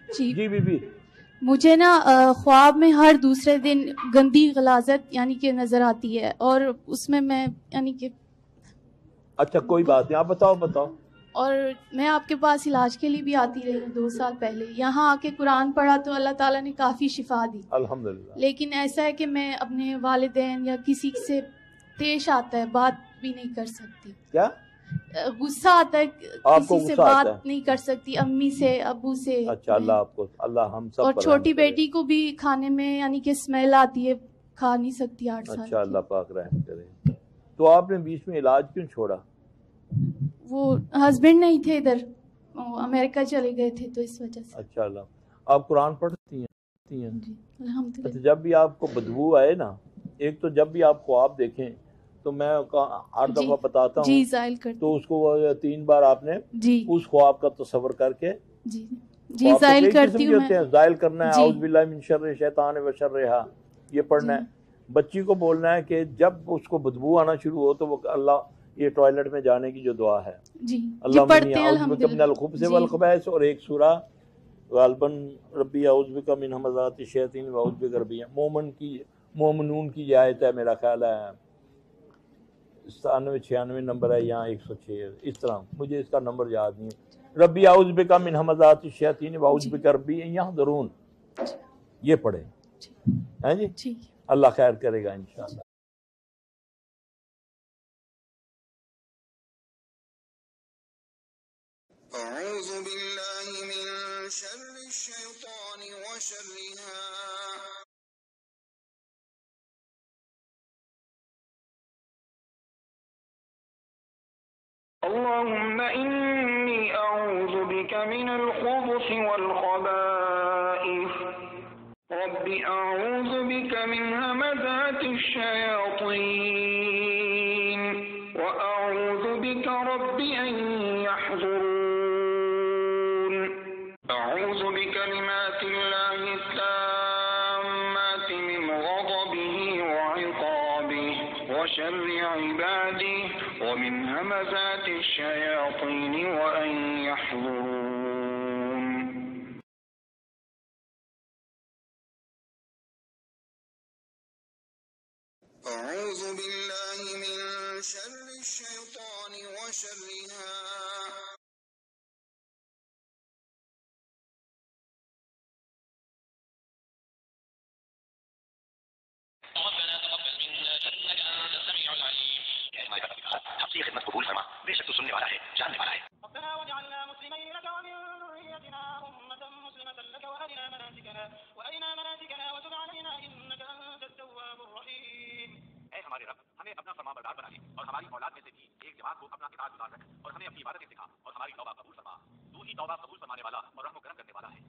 G G B be. مجھے نا خواب میں ہر دوسرے دن گندی غلاظت یعنی کہ نظر آتی ہے، اور اس میں یعنی کہ اچھا کوئی بات نہیں، آپ بتاؤ. اور میں آپ کے پاس علاج کے لیے بھی آتی رہی ہوں 2 سال پہلے. یہاں آ کے قرآن پڑھا تو اللہ تعالیٰ نے کافی شفا دی، الحمدللہ. لیکن ایسا ہے کہ میں اپنے والدین یا کسی سے پیش آتا ہے، بات بھی نہیں کر سکتی. کیا غصہ آتا ہے، آپ کو کسی سے غصہ آتا ہے؟ بات نہیں کر سکتی، امی سے، ابو سے. اچھا اللہ ہم سب اور پر چھوٹی رحم کرے. بیٹی کو بھی کھانے میں یعنی کہ اسمیل آتی ہے، کھا نہیں سکتی 8 سال اچھا کی. اللہ پاک رحم کرے. تو آپ نے بیچ میں علاج کیوں چھوڑا؟ وہ ہسبینڈ نہیں تھے ادھر، امریکہ چلے گئے تھے، تو اس وجہ سے. اچھا اللہ. آپ قرآن پڑھتی ہیں؟ جی اچھا الحمدللہ. جب بھی آپ کو بدبو آئے نا، ایک تو جب بھی آپ خواب دیکھیں تو میں ہر جی دفعہ بتاتا جی ہوں، زائل کرتی. تو اس کو 3 بار آپ نے جی اس خواب کا تصور کر کے، جی جی خواب تو زائل کئی قسم کرتی کے ہوں ہوتے میں. ہیں، زائل کرنا ہے، جی اعوذ باللہ من شر شیطان و شرہا، یہ پڑھنا جی ہے. بچی کو بولنا ہے کہ جب اس کو بدبو آنا شروع ہو تو وہ اللہ، یہ ٹوائلٹ میں جانے کی جو دعا ہے، جی جی اللہم انی پڑھتے ہیں اعوذ بک من الحمدللہ. الخبث جی والخبائث، اور ایک سورہ غالباً ربی اعوذ بک من ہمزات الشیاطین واعوذ بک ربی. مومنون کی یہ آیت ہے، میرا خیال ہے 97-96 نمبر ہے، یہاں 106، اس طرح مجھے اس کا نمبر یاد نہیں ہے. ربی اعوذ بک من ہمزات الشیاطین واعوذ جی بک ربی یہاں ضرور یہ پڑھیں. ہیں جی، ٹھیک ہے. اللہ خیر کرے گا انشاءاللہ. أعوذ بالله من شر الشيطان وشرها. اللهم إني أعوذ بك من الخبث والخبائث. رب أعوذ بك من همزات الشياطين وأعوذ بك رب أن يحضرون. أعوذ بكلمات الله التامات من غضبه وعقابه وشر عباده ومن همزات الشياطين وأن يحضرون. أعوذ بالله من شر الشيطان وشرها. ربنا تقبل منا انك انت السميع العليم. آپ سے یہ خدمت قبول فرما، بے شک تو سننے والا ہے، جاننے والا ہے. ربنا واجعلنا مسلمين لك ومن ذريتنا أمة مسلمة لك وأرنا مناسكنا وتب علينا إنك أنت التواب الرحيم. اے ہمارے رب، ہمیں اپنا فرما بردار بنا لے، اور ہماری اولاد میں سے بھی ایک جماعت کو اپنا اطاعت گزار رکھ، اور ہمیں اپنی عبادتیں سکھا، اور ہماری توبہ قبول فرما. تو ہی توبہ قبول فرمانے والا اور رحم و کرم کرنے والا ہے.